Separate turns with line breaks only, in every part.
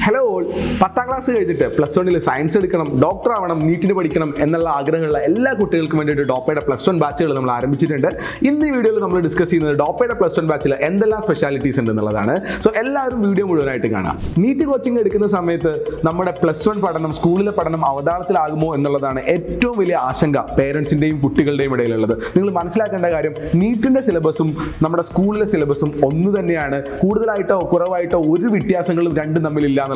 Hello all, 10ാം class കഴിഞ്ഞിട്ട് +1 science എടുക്കണം, doctor ആവണം, നീറ്റിന് പഠിക്കണം എന്നുള്ള ആഗ്രഹമുള്ള എല്ലാ കുട്ടികൾക്കും വേണ്ടിയിട്ട് ഡോപ്പയുടെ +1 ബാച്ചുകൾ നമ്മൾ ആരംഭിച്ചിട്ടുണ്ട്. ഇന്ന് ഈ വീഡിയോയിൽ നമ്മൾ ഡിസ്കസ് ചെയ്യുന്നത് ഡോപ്പയുടെ +1 ബാച്ചിൽ എന്തെല്ലാം സ്പെഷ്യാലിറ്റീസ് ഉണ്ട് എന്നുള്ളതാണ്. സോ എല്ലാവരും വീഡിയോ മുഴുവനായിട്ട് കാണാം. നീറ്റ് കോച്ചിങ് എടുക്കുന്ന സമയത്ത് നമ്മുടെ +1 പഠനം, സ്കൂളിലെ പഠനം അവതാളത്തിലാകുമോ എന്നുള്ളതാണ് ഏറ്റവും വലിയ ആശങ്ക പേരൻസിൻ്റെയും കുട്ടികളുടെയും ഇടയിലുള്ളത്. നിങ്ങൾ മനസ്സിലാക്കേണ്ട കാര്യം, നീറ്റിൻ്റെ സിലബസും നമ്മുടെ സ്കൂളിലെ സിലബസും ഒന്ന് തന്നെയാണ്. കൂടുതലായിട്ടോ കുറവായിട്ടോ ഒരു വ്യത്യാസങ്ങളും രണ്ടും തമ്മിലില്ല എന്നുള്ളതാണ്.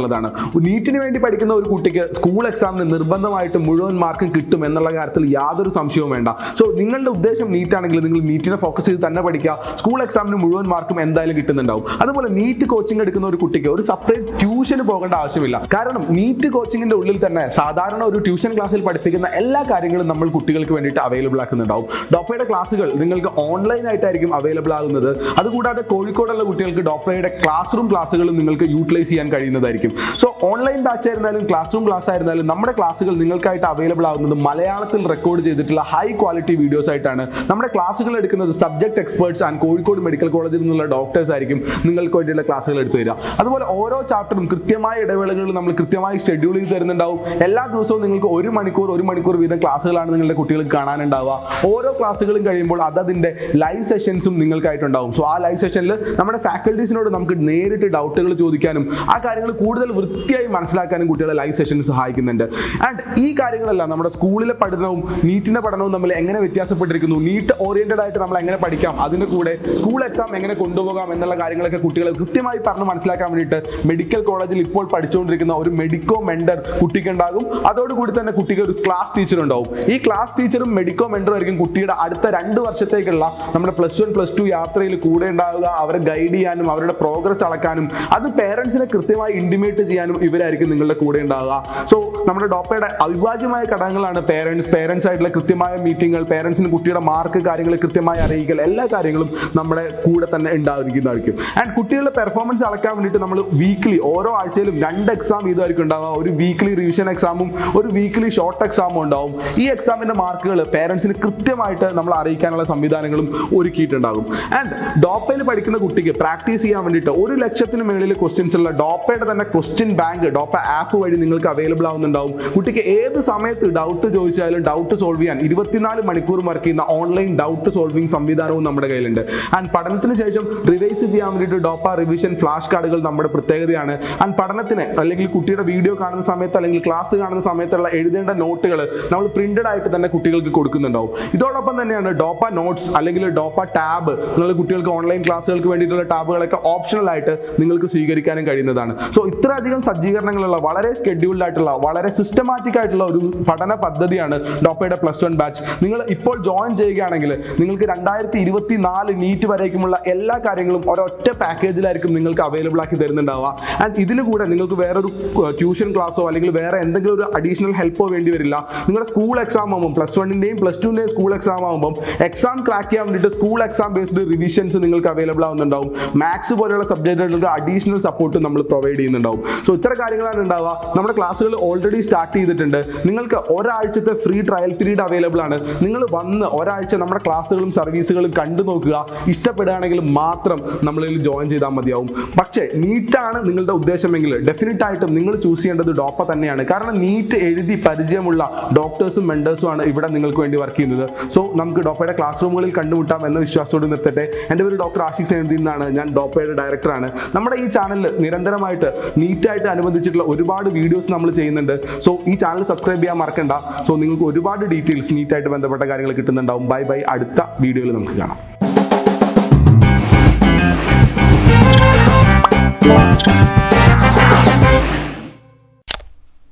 നീറ്റിന് വേണ്ടി പഠിക്കുന്ന ഒരു കുട്ടിക്ക് സ്കൂൾ എക്സാമിന് നിർബന്ധമായിട്ട് മുഴുവൻ മാർക്കും കിട്ടും എന്നുള്ള കാര്യത്തിൽ യാതൊരു സംശയവും വേണ്ട. സോ നിങ്ങളുടെ ഉദ്ദേശം നീറ്റ് ആണെങ്കിൽ നിങ്ങൾ നീറ്റിനെ ഫോക്കസ് ചെയ്ത് തന്നെ പഠിക്കുക. സ്കൂൾ എക്സാമിന് മുഴുവൻ മാർക്കും എന്തായാലും കിട്ടുന്നുണ്ടാവും. അതുപോലെ നീറ്റ് കോച്ചിങ് എടുക്കുന്ന ഒരു കുട്ടിക്ക് ഒരു സെപ്പറേറ്റ് ട്യൂഷന് പോകേണ്ട ആവശ്യമില്ല. കാരണം നീറ്റ് കോച്ചിങ്ങിന്റെ ഉള്ളിൽ തന്നെ സാധാരണ ഒരു ട്യൂഷൻ ക്ലാസ്സിൽ പഠിപ്പിക്കുന്ന എല്ലാ കാര്യങ്ങളും നമ്മൾ കുട്ടികൾക്ക് വേണ്ടിയിട്ട് അവൈലബിൾ ആക്കുന്നുണ്ടാവും. ഡോപ്പയുടെ ക്ലാസ്സുകൾ നിങ്ങൾക്ക് ഓൺലൈൻ ആയിട്ടായിരിക്കും അവൈലബിൾ ആകുന്നത്. അതുകൂടാതെ കോഴിക്കോടുള്ള കുട്ടികൾക്ക് ഡോപ്പയുടെ ക്ലാസ് റൂം ക്ലാസ്സുകളും നിങ്ങൾക്ക് യൂട്ടിലൈസ് ചെയ്യാൻ കഴിയുന്നതായിരിക്കും. സോ ഓൺലൈൻ ബാച്ച് ആയിരുന്നാലും ക്ലാസ് റൂം ക്ലാസ് ആയിരുന്നാലും നമ്മുടെ ക്ലാസ്സുകൾ നിങ്ങൾക്കായിട്ട് അവൈലബിൾ ആകുന്നത് മലയാളത്തിൽ റെക്കോർഡ് ചെയ്തിട്ടുള്ള ഹൈ ക്വാളിറ്റി വീഡിയോസ് ആയിട്ടാണ്. നമ്മുടെ ക്ലാസ്സുകൾ എടുക്കുന്നത് subject experts and Kozhikode medical കോളേജിൽ നിന്നുള്ള ഡോക്ടേഴ്സ് ആയിരിക്കും നിങ്ങൾക്ക് വേണ്ടിയുള്ള ക്ലാസ്സുകൾ എടുത്തു തരിക. അതുപോലെ ഓരോ ചാപ്റ്ററും കൃത്യമായ ഇടവേളകളിൽ നമ്മൾ കൃത്യമായി ഷെഡ്യൂൾ ചെയ്ത് തരുന്നുണ്ടാവും. എല്ലാ ദിവസവും നിങ്ങൾക്ക് ഒരു മണിക്കൂർ വീതം ക്ലാസ്സുകളാണ് നിങ്ങളുടെ കുട്ടികൾക്ക് കാണാനുണ്ടാവുക. ഓരോ ക്ലാസ്സുകളും കഴിയുമ്പോൾ അതിന്റെ ലൈവ് സെഷൻസും നിങ്ങൾക്കായിട്ടുണ്ടാവും. സോ ആ ലൈവ് സെഷനിൽ നമ്മുടെ ഫാക്കൽറ്റീസിനോട് നമുക്ക് നേരിട്ട് ഡൗട്ടുകൾ ചോദിക്കാനും ആ കാര്യങ്ങൾ കൂടുതൽ വൃത്തിയായി മനസ്സിലാക്കാനും കുട്ടികളെ ലൈവ് സെഷൻസ് സഹായിക്കുന്നുണ്ട്. ആൻഡ് ഈ കാര്യങ്ങളെല്ലാം നമ്മുടെ സ്കൂളിലെ പഠനവും നീറ്റിന്റെ പഠനവും തമ്മിൽ എങ്ങനെ വ്യത്യാസപ്പെട്ടിരിക്കുന്നു, നീറ്റ് ഓറിയന്റഡ് ആയിട്ട് നമ്മൾ എങ്ങനെ പഠിക്കാം, അതിന്റെ കൂടെ സ്കൂൾ എക്സാം എങ്ങനെ കൊണ്ടുപോകാം എന്നുള്ള കാര്യങ്ങളൊക്കെ കുട്ടികളെ കൃത്യമായി പറഞ്ഞ് മനസ്സിലാക്കാൻ വേണ്ടിയിട്ട് മെഡിക്കൽ കോളേജിൽ ഇപ്പോൾ പഠിച്ചുകൊണ്ടിരിക്കുന്ന ഒരു മെഡിക്കോ മെന്റർ കുട്ടിക്കുണ്ടാകും. അതോടുകൂടി തന്നെ കുട്ടിക്ക് ഒരു ക്ലാസ് ടീച്ചർ ഉണ്ടാവും. ഈ ക്ലാസ് ടീച്ചറും മെഡിക്കോ മെന്ററും ആയിരിക്കും കുട്ടിയുടെ അടുത്ത 2 വർഷത്തേക്കുള്ള നമ്മുടെ +1 +2 യാത്രയിൽ കൂടെ ഉണ്ടാവുക. അവരെ ഗൈഡ് ചെയ്യാനും അവരുടെ പ്രോഗ്രസ് അളക്കാനും അത് പേരൻസിനെ കൃത്യമായി ഇന്റിമേറ്റ് ചെയ്യാനും ഇവരായിരിക്കും നിങ്ങളുടെ കൂടെ ഉണ്ടാവുക. സോ നമ്മുടെ ഡോപ്പയുടെ അവിഭാജ്യമായ ഘടകങ്ങളാണ് പേരൻസ് ആയിട്ടുള്ള കൃത്യമായ മീറ്റിങ്ങുകൾ, പേരൻസിന് കുട്ടിയുടെ മാർക്ക് കാര്യങ്ങൾ കൃത്യമായി അറിയിക്കൽ, എല്ലാ കാര്യങ്ങളും നമ്മുടെ കൂടെ തന്നെ ഉണ്ടായിരിക്കുന്നതായിരിക്കും. ആൻഡ് കുട്ടികളുടെ പെർഫോമൻസ് അളക്കാൻ വേണ്ടിയിട്ട് നമ്മൾ വീക്ക്ലി ഓരോ ആഴ്ചയിലും 2 എക്സാം ഇതായിരിക്കും ഉണ്ടാവുക. ഒരു വീക്ക്ലി റിവിഷൻ എക്സാമും ഒരു വീക്ക്ലി ഷോർട്ട് എക്സാമും ഉണ്ടാവും. ഈ എക്സാമിന്റെ മാർക്കുകൾ പേരൻസിന് കൃത്യമായിട്ട് നമ്മൾ അറിയിക്കാനുള്ള സംവിധാനങ്ങളും ഒരുക്കിയിട്ടുണ്ടാകും. ആൻഡ് ഡോപ്പയിൽ പഠിക്കുന്ന കുട്ടിക്ക് പ്രാക്ടീസ് ചെയ്യാൻ വേണ്ടിയിട്ട് 1 ലക്ഷത്തിന് മേളിൽ ക്വസ്റ്റ്യൻസ് ഉള്ള ഡോപ്പയുടെ തന്നെ ക്വസ്റ്റ്യൻ ബാങ്ക് ഡോപ്പ ആപ്പ് വഴി നിങ്ങൾക്ക് അവൈലബിൾ ആവുന്നുണ്ടാവും. കുട്ടിക്ക് ഏത് സമയത്ത് ഡൗട്ട് ചോദിച്ചാലും ഡൗട്ട് സോൾവ് ചെയ്യാൻ 24 മണിക്കൂർ വർക്ക് ചെയ്യുന്ന ഓൺലൈൻ ഡൗട്ട് സോൾവിംഗ് സംവിധാനവും നമ്മുടെ കയ്യിലുണ്ട്. ആൻഡ് പഠനത്തിന് ശേഷം റിവൈസ് ചെയ്യാൻ വേണ്ടിയിട്ട് ഡോപ്പ റിവിഷൻ ഫ്ലാഷ് കാർഡുകൾ നമ്മുടെ പ്രത്യേകതയാണ്. ആൻഡ് പഠനത്തിന് അല്ലെങ്കിൽ കുട്ടിയുടെ വീഡിയോ കാണുന്ന സമയത്ത് അല്ലെങ്കിൽ ക്ലാസ് കാണുന്ന സമയത്തുള്ള എഴുതേണ്ട നോട്ടുകൾ നമ്മൾ പ്രിന്റഡ് ആയിട്ട് തന്നെ കുട്ടികൾക്ക് കൊടുക്കുന്നുണ്ടാവും. ഇതോടൊപ്പം തന്നെയാണ് ഡോപ്പ നോട്ട്സ് അല്ലെങ്കിൽ ഡോപ്പ ടാബ് നിങ്ങൾ കുട്ടികൾക്ക് ഓൺലൈൻ ക്ലാസ്സുകൾക്ക് വേണ്ടിയിട്ടുള്ള ടാബുകളൊക്കെ ഓപ്ഷണൽ ആയിട്ട് നിങ്ങൾക്ക് സ്വീകരിക്കാനും കഴിയുന്നതാണ്. സോ ഇത്രയധികം സജ്ജീകരണങ്ങളുള്ള വളരെ സ്കെഡ്യൂൾഡ് ആയിട്ടുള്ള വളരെ സിസ്റ്റമാറ്റിക് ആയിട്ടുള്ള ഒരു പഠന പദ്ധതിയാണ് ഡോപ്പയുടെ +1 ബാച്ച്. നിങ്ങൾ ഇപ്പോൾ ജോയിൻ ചെയ്യുകയാണെങ്കിൽ നിങ്ങൾക്ക് 2024 നീറ്റ് വരേക്കുമുള്ള എല്ലാ കാര്യങ്ങളും ഒരൊറ്റ പാക്കേജിലായിരിക്കും നിങ്ങൾക്ക് അവൈലബിൾ ആക്കി തരുന്നുണ്ടാവുക. ആൻഡ് ഇതിന് കൂടെ നിങ്ങൾക്ക് വേറൊരു ട്യൂഷൻ ക്ലാസ്സോ അല്ലെങ്കിൽ വേറെ എന്തെങ്കിലും ഒരു അഡീഷണൽ ഹെൽപ്പോ വേണ്ടി വരില്ല. നിങ്ങളുടെ സ്കൂൾ എക്സാം ആകുമ്പോൾ +1ന്റെയും +2ന്റെയും സ്കൂൾ എക്സാം ആകുമ്പോൾ എക്സാം ക്രാക്ക് ചെയ്യാൻ വേണ്ടിയിട്ട് സ്കൂൾ എക്സാം ബേസ്ഡ് റിവിഷൻസ് നിങ്ങൾക്ക് അവൈലബിൾ ആവുന്നുണ്ടാവും. മാത്സ് പോലെയുള്ള സബ്ജക്റ്റുകൾക്ക് അഡീഷണൽ സപ്പോർട്ട് നമ്മൾ പ്രൊവൈഡ് ചെയ്യുന്നുണ്ടാവും. സോ ഇത്ര കാര്യങ്ങളാണ് ഉണ്ടാവുക. നമ്മുടെ ക്ലാസ്സുകൾ ഓൾറെഡി സ്റ്റാർട്ട് ചെയ്തിട്ടുണ്ട്. നിങ്ങൾക്ക് ഒരാഴ്ചത്തെ ഫ്രീ ട്രയൽ പീരീഡ് അവൈലബിൾ ആണ്. നിങ്ങൾ വന്ന് ഒരാഴ്ച നമ്മുടെ ക്ലാസ്സുകളും സർവീസുകളും കണ്ടു നോക്കുക. ഇഷ്ടപ്പെടുകയാണെങ്കിൽ മാത്രം നമ്മളിൽ ജോയിൻ ചെയ്താൽ മതിയാവും. പക്ഷേ നീറ്റാണ് നിങ്ങളുടെ ഉദ്ദേശമെങ്കിൽ ഡെഫിനറ്റ് ആയിട്ടും നിങ്ങൾ ചൂസ് ചെയ്യേണ്ടത് ഡോപ്പ തന്നെയാണ്. കാരണം നീറ്റ് എഴുതി പരിചയമുള്ള ഡോക്ടേഴ്സും മെന്റേഴ്സും ആണ് ഇവിടെ നിങ്ങൾക്ക് വേണ്ടി വർക്ക് ചെയ്യുന്നത്. സോ നമുക്ക് ഡോപ്പയുടെ ക്ലാസ് റൂമുകളിൽ കണ്ടുമുട്ടാം എന്ന വിശ്വാസത്തോട് നിർത്തട്ടെ. എൻ്റെ പേര് ഡോക്ടർ ആഷിഖ് എസ് എന്നാണ്. ഞാൻ ഡോപ്പയുടെ ഡയറക്ടറാണ്. നമ്മുടെ ഈ ചാനലിൽ നിരന്തരമായിട്ട് നീറ്റായിട്ട് അനുബന്ധിച്ചിട്ടുള്ള ഒരുപാട് വീഡിയോസ് നമ്മൾ ചെയ്യുന്നുണ്ട്. സോ ഈ ചാനൽ സബ്സ്ക്രൈബ് ചെയ്യാൻ മറക്കണ്ട. സോ നിങ്ങൾക്ക് ഒരുപാട് ഡീറ്റെയിൽസ് നീറ്റായിട്ട് ബന്ധപ്പെട്ട കാര്യങ്ങൾ കിട്ടുന്നുണ്ടാവും. Bye bye. അടുത്ത വീഡിയോയിൽ നമുക്ക് കാണാം.